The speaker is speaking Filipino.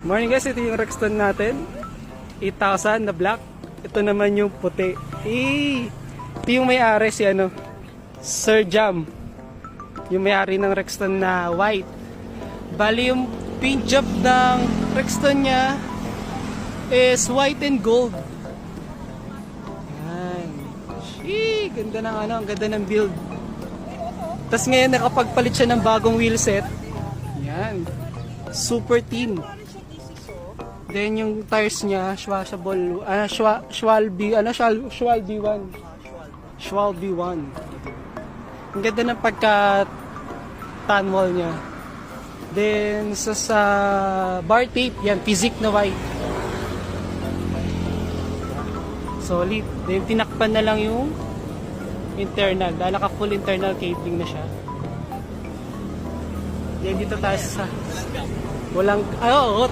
Morning guys, ito yung Rexton natin. 8,000 na black. Ito naman yung puti. Ito yung may-ari si Sir Jam. Yung may-ari ng Rexton na white. Bali yung paint job ng Rexton niya is white and gold. Yan. Ganda ng ang ganda ng build. Tapos ngayon nakapagpalit siya ng bagong wheelset. Yan. Super thin. Then yung tires niya, Schwalbe, Schwalbe 1. Schwalbe 1. Ang ganda ng pagka-tanwall niya. Then sa bar tape, yan, physique na white. Solid. Then tinakpan na lang yung internal. Dahil naka full internal cabling na siya. Then dito tayo sa walang,